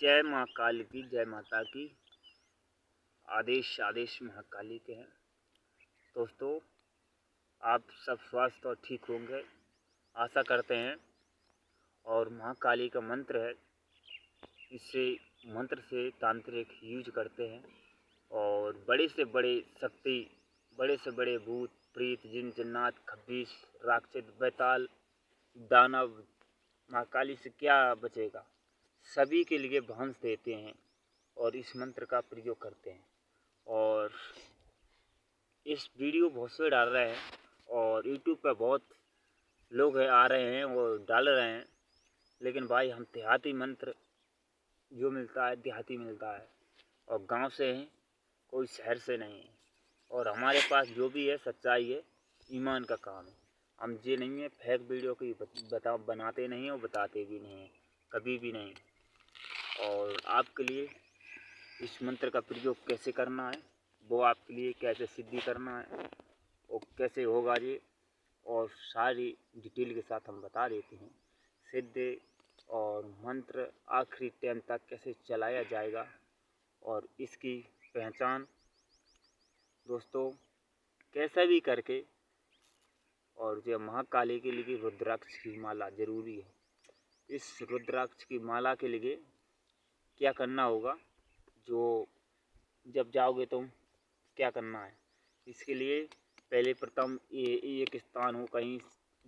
जय माँ काली की, जय माता की। आदेश आदेश महाकाली के हैं। दोस्तों, आप सब स्वस्थ और ठीक होंगे आशा करते हैं। और महाकाली का मंत्र है, इससे मंत्र से तांत्रिक यूज करते हैं और बड़े से बड़े शक्ति, बड़े से बड़े भूत प्रेत जिन जन्नात खब्बीस राक्षस बैताल दानव महाकाली से क्या बचेगा, सभी के लिए भंस देते हैं और इस मंत्र का प्रयोग करते हैं। और इस वीडियो बहुत से डाल रहे हैं और यूट्यूब पर बहुत लोग आ रहे हैं वो डाल रहे हैं, लेकिन भाई हम देहाती मंत्र जो मिलता है देहाती मिलता है और गांव से हैं, कोई शहर से नहीं है। और हमारे पास जो भी है सच्चाई है, ईमान का काम है। हम ये नहीं है फेक वीडियो की बनाते नहीं हैं और बताते भी नहीं हैं, कभी भी नहीं। और आपके लिए इस मंत्र का प्रयोग कैसे करना है, वो आपके लिए कैसे सिद्धि करना है और कैसे होगा ये, और सारी डिटेल के साथ हम बता देते हैं। सिद्धि और मंत्र आखिरी टाइम तक कैसे चलाया जाएगा और इसकी पहचान दोस्तों कैसे भी करके। और जो महाकाली के लिए रुद्राक्ष की माला ज़रूरी है। इस रुद्राक्ष की माला के लिए क्या करना होगा, जो जब जाओगे तुम क्या करना है, इसके लिए पहले प्रथम ये एक स्थान हो, कहीं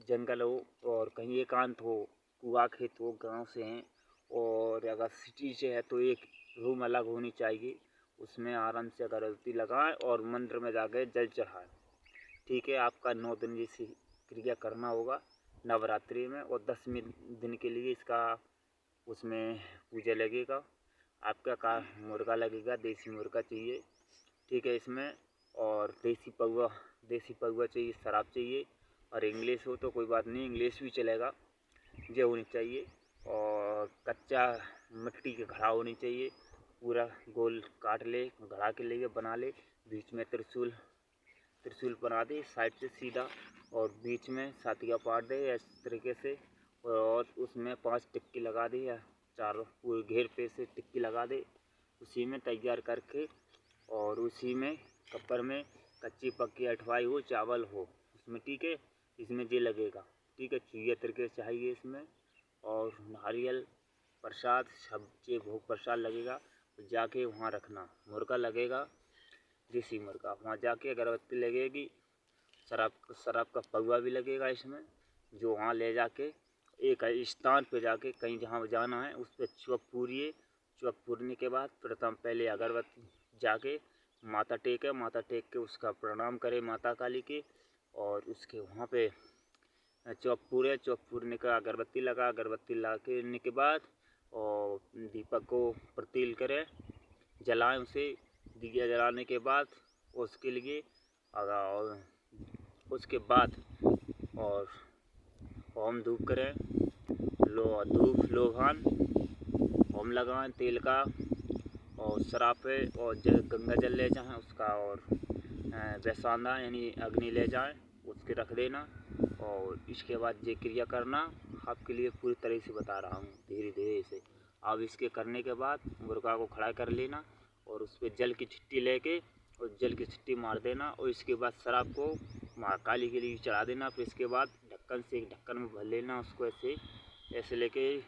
जंगल हो और कहीं एकांत हो, कुआ खेत हो, गांव से हैं और अगर सिटी से है तो एक रूम अलग होनी चाहिए। उसमें आराम से अगरबत्ती लगाएं और मंदिर में जाकर जल चढ़ाएं। ठीक है, आपका 9 दिन जैसी क्रिया करना होगा नवरात्रि में। और 10वें दिन के लिए इसका उसमें पूजा लगेगा। आपका का मुर्गा लगेगा, देसी मुर्गा चाहिए। ठीक है, इसमें और देसी पौवा चाहिए, शराब चाहिए। और इंग्लिश हो तो कोई बात नहीं, इंग्लिश भी चलेगा, ये होनी चाहिए। और कच्चा मिट्टी के घड़ा होनी चाहिए, पूरा गोल काट ले, घड़ा के लिए बना ले। बीच में त्रिशूल बना दे साइड से सीधा, और बीच में सातिया पाट दे इस तरीके से। और उसमें 5 टिक्की लगा दे या चारों पूरे घेर पे से टिक्की लगा दे, उसी में तैयार करके। और उसी में कप्पर में कच्ची पक्की अठवाई हो, चावल हो उसमें। ठीक है, इसमें ये लगेगा। ठीक है, चुहिया तरीके से चाहिए इसमें। और नारियल प्रसाद सब ये भोग प्रसाद लगेगा, जाके वहाँ रखना। मुर्गा लगेगा, देसी मुर्गा, वहाँ जाके अगरबत्ती लगेगी, शराब का पौवा भी लगेगा इसमें, जो वहाँ ले जाके एक स्थान पे जाके कहीं जहाँ जाना है उस पर चौक पूरिए। चौक पूरने के बाद प्रथम पहले अगरबत्ती जाके माथा टेक के उसका प्रणाम करें माता काली के। और उसके वहाँ पे चौक पूरने का अगरबत्ती लगाने के बाद और दीपक को प्रतील करें, जलाएं उसे। दिया जलाने के बाद उसके लिए और उसके बाद और होम धूप करें, धूप लोभान होम लगाएं तेल का। और शराब पे और गंगा जल ले जाएं उसका, और वैसांदा यानी अग्नि ले जाएं, उसके रख देना। और इसके बाद ये क्रिया करना, आपके लिए पूरी तरह से बता रहा हूँ धीरे धीरे से। अब इसके करने के बाद मुर्गा को खड़ा कर लेना और उस पर जल की छिट्टी लेके और जल की छिट्टी मार देना। और इसके बाद शराब को महाकाली के लिए चढ़ा देना। फिर इसके बाद ढक्कन से एक ढक्कन में भर लेना उसको, ऐसे लेके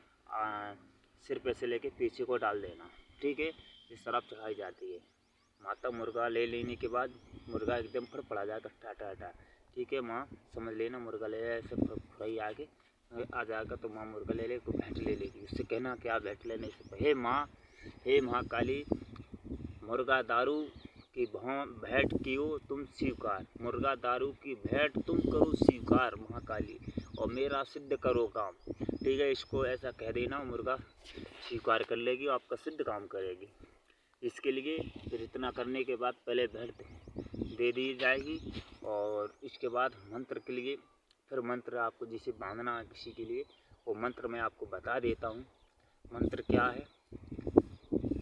सिर पे से लेके पीछे को डाल देना। ठीक है, ये शराब चढ़ाई जाती है। माता मुर्गा ले लेने के बाद मुर्गा एकदम फड़फड़ा जाएगा, टाटा। ठीक है माँ, समझ लेना मुर्गा ले ऐसे फड़ाई आगे आ जाएगा तो माँ मुर्गा ले ले, तो भेंट ले लेगी। उससे कहना क्या भेंट लेने से, हे माँ, हे महाकाली, मुर्गा दारू की भेंट कियो तुम स्वीकार, मुर्गा दारू की भेंट तुम करो स्वीकार महाकाली, और मेरा सिद्ध करो काम। ठीक है, इसको ऐसा कह देना, मुर्गा स्वीकार कर लेगी, आपका सिद्ध काम करेगी। इसके लिए फिर इतना करने के बाद पहले भेंट दे दी जाएगी। और इसके बाद मंत्र के लिए फिर मंत्र आपको जिसे बांधना है किसी के लिए, वो मंत्र मैं आपको बता देता हूँ। मंत्र क्या है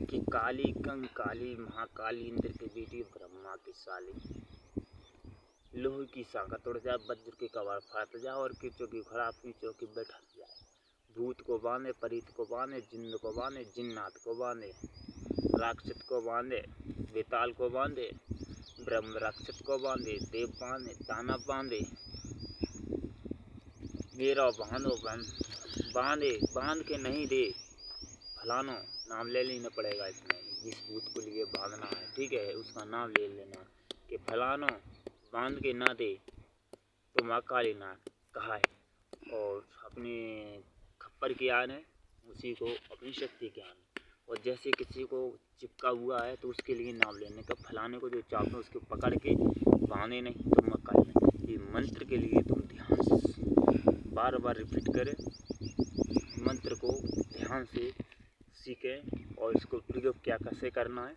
कि काली कंग काली महाकाली इंद्र की बेटी ब्रह्मा की साली, लोहे की सांगा तोड़ जाए, वज्र के कवाड़ फाट जाए और कीचों की घड़ा अपनी चौकी बैठा जाए। भूत को बांधे, परीत को बांधे, जिन्न को बांधे, जिन्नात को बांधे, राक्षस को बांधे, बेताल को बांधे, ब्रह्म राक्षस को बांधे, देव बांधे, दानव बांधे, मेरा बांधो बांधे, बांध के नहीं दे फलानो, नाम ले लेना पड़ेगा इसमें। जिस भूत को लिए बांधना है, ठीक है, उसका नाम ले लेना कि फलानो बांध के ना दे तो माँ काली ना कहा है। और अपने खप्पर की आन है, उसी को अपनी शक्ति के आन। और जैसे किसी को चिपका हुआ है तो उसके लिए नाम लेने का, फलाने को जो चापे उसको पकड़ के बांधे नहीं तो माँ काली नहीं। ये मंत्र के लिए तुम ध्यान से बार बार रिपीट करें, मंत्र को ध्यान से सीखें और इसको प्रयोग क्या कैसे करना है।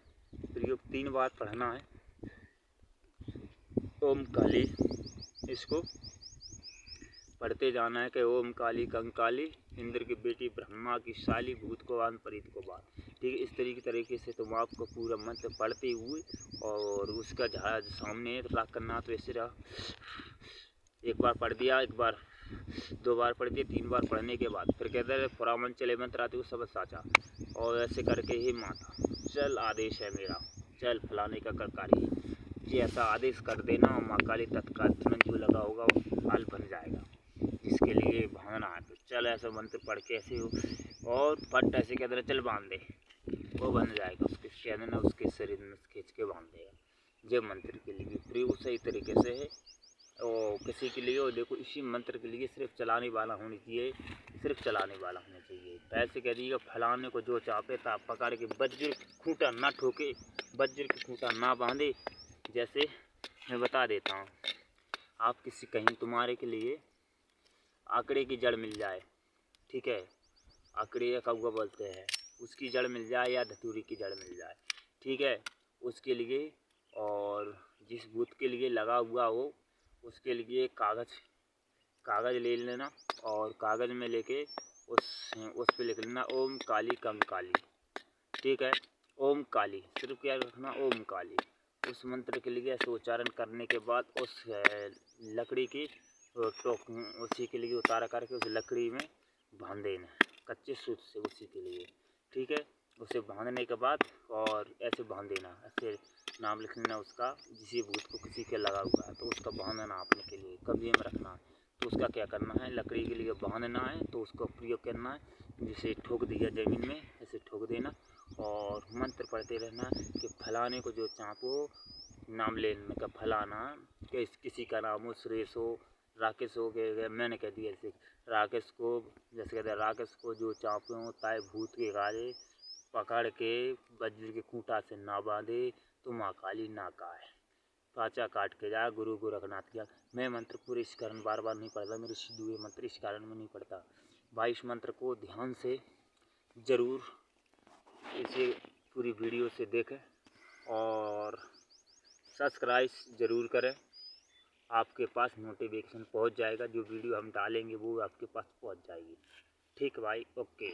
प्रयोग 3 बार पढ़ना है। ओम काली, इसको पढ़ते जाना है कि ओम काली कंकाली, इंद्र की बेटी, ब्रह्मा की शाली, भूत को बांध, परीत को बांध। ठीक है, इस तरीके से तुम आपको पूरा मंत्र पढ़ते हुए और उसका झाड़ सामने राख करना। तो ऐसे रहा, एक बार पढ़ दिया, एक बार 2 बार पढ़ दिया, 3 बार पढ़ने के बाद फिर कहते हैं पुरामन चले मंत्र आते सब साचा। और ऐसे करके ही माता चल आदेश है मेरा, चल फलाने का करकारी, ये ऐसा आदेश कर देना और माँ काली तत्काल तुरंत जो लगा होगा वो हाल बन जाएगा। जिसके लिए भागना है तो चल ऐसा मंत्र पढ़ के ऐसे हो और पट ऐसे कह देना चल बांध दे, वो बन जाएगा। उसके कह देना उसके शरीर में खींच के बांध देगा। ये मंत्र के लिए प्रयोग सही तरीके से है। और किसी के लिए, और देखो इसी मंत्र के लिए सिर्फ चलाने वाला होना चाहिए, सिर्फ चलाने वाला होना चाहिए। ऐसे कह दिएगा फलाने को जो चापे ता पकड़ के वज्र खूंटा ना ठोके, वज्र की खूंटा ना बांधे। जैसे मैं बता देता हूँ, आप किसी कहीं तुम्हारे के लिए आकड़े की जड़ मिल जाए, ठीक है, आकड़े या कौवा बोलते हैं, उसकी जड़ मिल जाए या धतूरी की जड़ मिल जाए, ठीक है, उसके लिए। और जिस भूत के लिए लगा हुआ हो उसके लिए कागज़ ले लेना और कागज़ में लेके उस पे लिख लेना ओम काली कंकाली, ठीक है, ओम काली, सिर्फ क्या रखना ओम काली। उस मंत्र के लिए ऐसे उच्चारण करने के बाद उस लकड़ी की टोक उसी के लिए उतारा करके उस लकड़ी में बांध देना कच्चे सूत से, उसी के लिए, ठीक है। उसे बांधने के बाद और ऐसे बांध देना, ऐसे नाम लिख लेना उसका, जिसी भूत को किसी के लगा हुआ है तो उसका बांधना आपने के लिए कब्जे में रखना है। तो उसका क्या करना है, लकड़ी के लिए बांधना है तो उसका प्रयोग करना है, जिसे ठोक दिया ज़मीन में ऐसे ठोक देना और मंत्र पढ़ते रहना कि फलाने को जो चापो, नाम लेने का फलाना, कि किसी का नाम हो सुरेश हो, राकेश हो गए, मैंने कह दिया ऐसे राकेश को, जैसे कहते हैं राकेश को जो चापे हो ताए भूत के गाले पकड़ के वज्र के खूंटा से ना बांधे तो माँ काली ना काहे, पाचा काट के जाए गुरु गोरखनाथ किया। मैं मंत्र पूरे इस कारण बार बार नहीं पढ़ता, मेरे सिद्ध हुए मंत्र इस कारण में नहीं पढ़ता। 22 मंत्र को ध्यान से ज़रूर इसे पूरी वीडियो से देखें और सब्सक्राइब ज़रूर करें। आपके पास नोटिफिकेशन पहुंच जाएगा, जो वीडियो हम डालेंगे वो आपके पास पहुंच जाएगी। ठीक भाई, ओके।